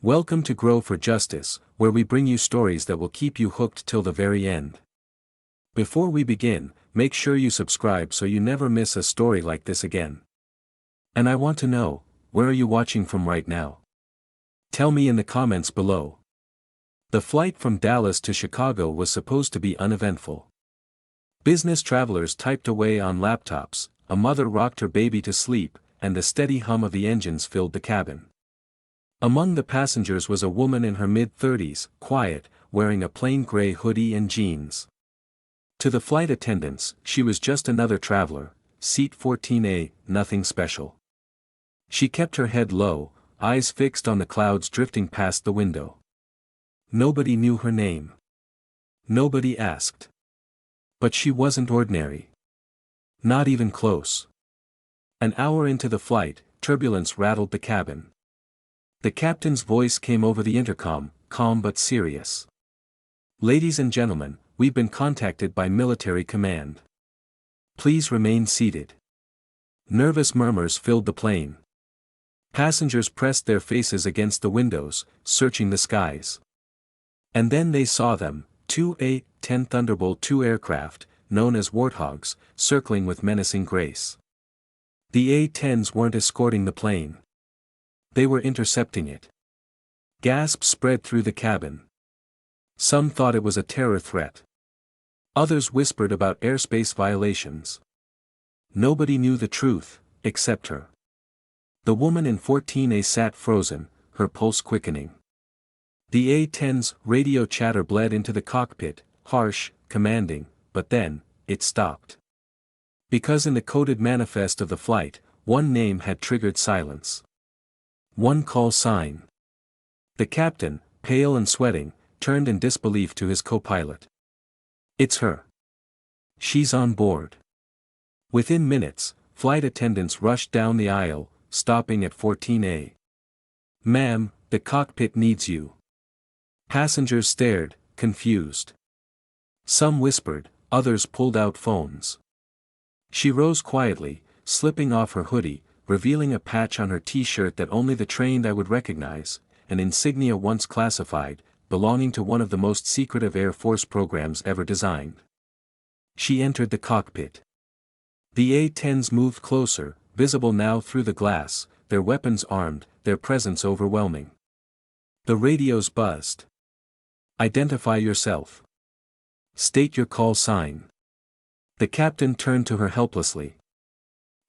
Welcome to Grow for Justice, where we bring you stories that will keep you hooked till the very end. Before we begin, make sure you subscribe so you never miss a story like this again. And I want to know, where are you watching from right now? Tell me in the comments below. The flight from Dallas to Chicago was supposed to be uneventful. Business travelers typed away on laptops, a mother rocked her baby to sleep, and the steady hum of the engines filled the cabin. Among the passengers was a woman in her mid-30s, quiet, wearing a plain gray hoodie and jeans. To the flight attendants, she was just another traveler, seat 14A, nothing special. She kept her head low, eyes fixed on the clouds drifting past the window. Nobody knew her name. Nobody asked. But she wasn't ordinary. Not even close. An hour into the flight, turbulence rattled the cabin. The captain's voice came over the intercom, calm but serious. "Ladies and gentlemen, we've been contacted by military command. Please remain seated." Nervous murmurs filled the plane. Passengers pressed their faces against the windows, searching the skies. And then they saw them, two A-10 Thunderbolt II aircraft, known as Warthogs, circling with menacing grace. The A-10s weren't escorting the plane. They were intercepting it. Gasps spread through the cabin. Some thought it was a terror threat. Others whispered about airspace violations. Nobody knew the truth, except her. The woman in 14A sat frozen, her pulse quickening. The A-10's radio chatter bled into the cockpit, harsh, commanding, but then, it stopped. Because in the coded manifest of the flight, one name had triggered silence. One call sign. The captain, pale and sweating, turned in disbelief to his co-pilot. "It's her. She's on board." Within minutes, flight attendants rushed down the aisle, stopping at 14A. "Ma'am, the cockpit needs you." Passengers stared, confused. Some whispered, others pulled out phones. She rose quietly, slipping off her hoodie, revealing a patch on her t-shirt that only the trained eye would recognize, an insignia once classified, belonging to one of the most secretive Air Force programs ever designed. She entered the cockpit. The A-10s moved closer, visible now through the glass, their weapons armed, their presence overwhelming. The radios buzzed. "Identify yourself. State your call sign." The captain turned to her helplessly.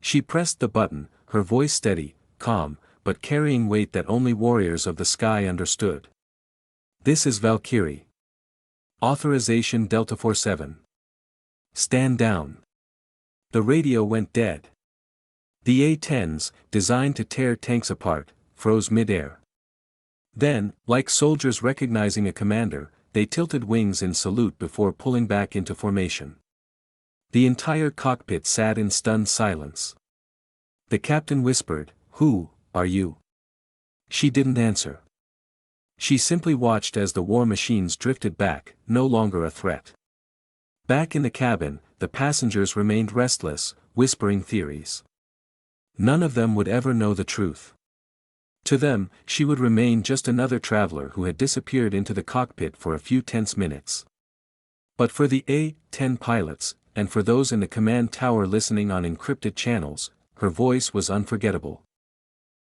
She pressed the button, her voice steady, calm, but carrying weight that only warriors of the sky understood. "This is Valkyrie. Authorization Delta 47. Stand down." The radio went dead. The A-10s, designed to tear tanks apart, froze mid-air. Then, like soldiers recognizing a commander, they tilted wings in salute before pulling back into formation. The entire cockpit sat in stunned silence. The captain whispered, "Who are you?" She didn't answer. She simply watched as the war machines drifted back, no longer a threat. Back in the cabin, the passengers remained restless, whispering theories. None of them would ever know the truth. To them, she would remain just another traveler who had disappeared into the cockpit for a few tense minutes. But for the A-10 pilots, and for those in the command tower listening on encrypted channels, her voice was unforgettable.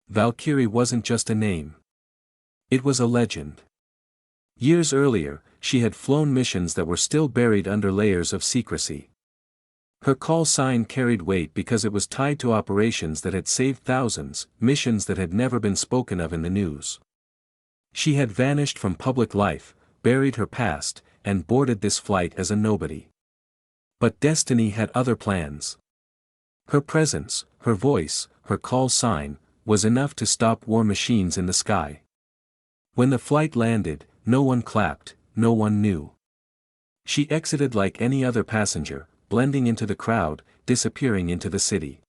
Valkyrie wasn't just a name. It was a legend. Years earlier, she had flown missions that were still buried under layers of secrecy. Her call sign carried weight because it was tied to operations that had saved thousands, missions that had never been spoken of in the news. She had vanished from public life, buried her past, and boarded this flight as a nobody. But destiny had other plans. Her presence, her voice, her call sign, was enough to stop war machines in the sky. When the flight landed, no one clapped, no one knew. She exited like any other passenger, blending into the crowd, disappearing into the city.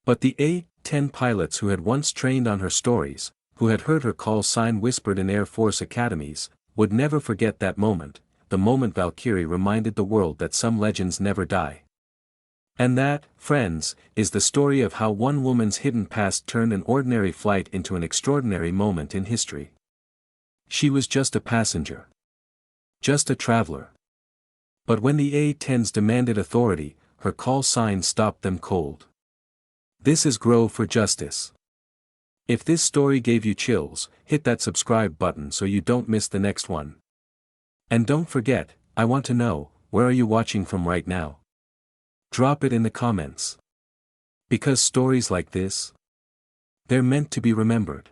But the A-10 pilots who had once trained on her stories, who had heard her call sign whispered in Air Force academies, would never forget that moment, the moment Valkyrie reminded the world that some legends never die. And that, friends, is the story of how one woman's hidden past turned an ordinary flight into an extraordinary moment in history. She was just a passenger. Just a traveler. But when the A-10s demanded authority, her call sign stopped them cold. This is Grow for Justice. If this story gave you chills, hit that subscribe button so you don't miss the next one. And don't forget, I want to know, where are you watching from right now? Drop it in the comments. Because stories like this, they're meant to be remembered.